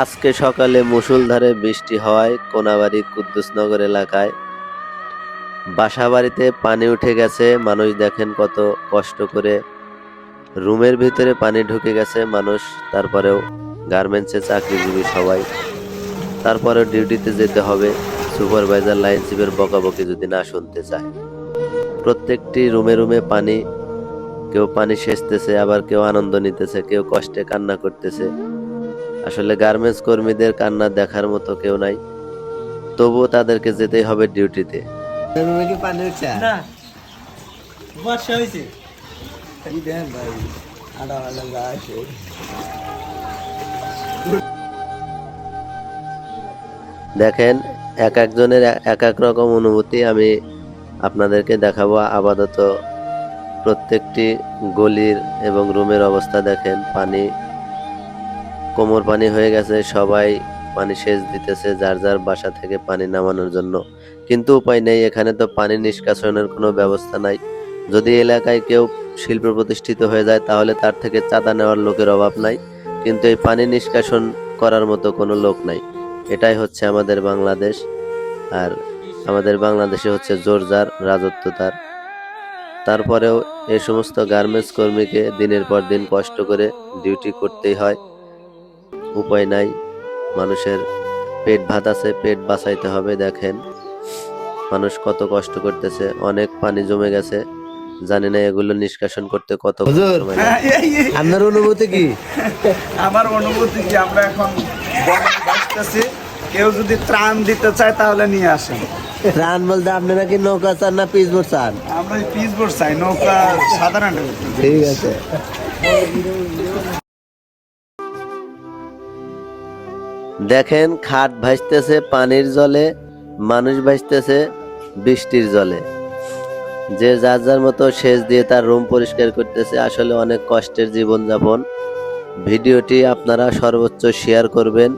আজকে সকালে মুষলধারে বৃষ্টি হওয়ায় কোনাবাড়ি কুদ্দুসনগর এলাকায় বাসাবাড়িতে পানি উঠে গেছে। মানুষ দেখেন কত কষ্ট করে, রুমের ভিতরে পানি ঢুকে গেছে মানুষ। তারপরেও গার্মেন্টসে চাকরিজীবী সবাই, তারপরেও ডিউটিতে যেতে হবে। সুপারভাইজার লাইন চিফের বকাবকি যদি না শুনতে চায়। প্রত্যেকটি রুমে রুমে পানি, কেউ পানি সেচতেছে, আবার কেউ আনন্দ নিতেছে, কেউ কষ্টে কান্না করতেছে। আসলে গার্মেন্টস কর্মীদের কান্না দেখার মতো কেউ নাই, তবুও তাদেরকে যেতেই হবে ডিউটিতে। রুমে কি পানি উঠছে না, বর্ষা হয়েছে। কি দেন ভাই আড়া আড়া গা আসে দেখেন, এক একজনের এক এক রকম অনুভূতি আমি আপনাদেরকে দেখাবো। আপাতত প্রত্যেকটি গলির এবং রুমের অবস্থা দেখেন, পানি কোমর পানি হয়ে গেছে। সবাই পানি সেচ দিতেছে যার যার বাসা থেকে পানি নামানোর জন্য, কিন্তু উপায় নেই। এখানে তো পানি নিষ্কাশনের কোনো ব্যবস্থা নাই। যদি এলাকায় কেউ শিল্প প্রতিষ্ঠিত হয়ে যায় তাহলে তার থেকে চাঁদা নেওয়ার লোকের অভাব নাই, কিন্তু এই পানি নিষ্কাশন করার মতো কোনো লোক নাই। এটাই হচ্ছে আমাদের বাংলাদেশ। আর আমাদের বাংলাদেশে হচ্ছে জোর যার, রাজত্ব তার। তারপরেও এই সমস্ত গার্মেন্টস কর্মীকে দিনের পর দিন কষ্ট করে ডিউটি করতেই হয়, উপায় নাই। মানুষের পেট ভাত আছে, পেট বাঁচাইতে হবে। দেখেন মানুষ কত কষ্ট করতেছে, অনেক পানি জমে গেছে। জানি না এগুলো নিষ্কাশন করতে কত সময় লাগে। আপনার অনুভূতি কি? আমার অনুভূতি কি, আমরা এখন বনে বাঁচতেছি। কেউ যদি ত্রাণ দিতে চায় তাহলে নিয়ে আসেন। ত্রাণ বলতে আপনি নাকি নৌকা চান না পিস বোট চান? আমরা পিস বোট চাই, নৌকা সাধারণ। ঠিক আছে। দেখেন খাট ভাসতেছে পানির জলে, মানুষ ভাসতেছে বৃষ্টির জলে। যে যার যার মতো সেচ দিয়ে তার রুম পরিষ্কার করতেছে। আসলে অনেক কষ্টের জীবনযাপন। ভিডিওটি আপনারা সর্বোচ্চ শেয়ার করবেন।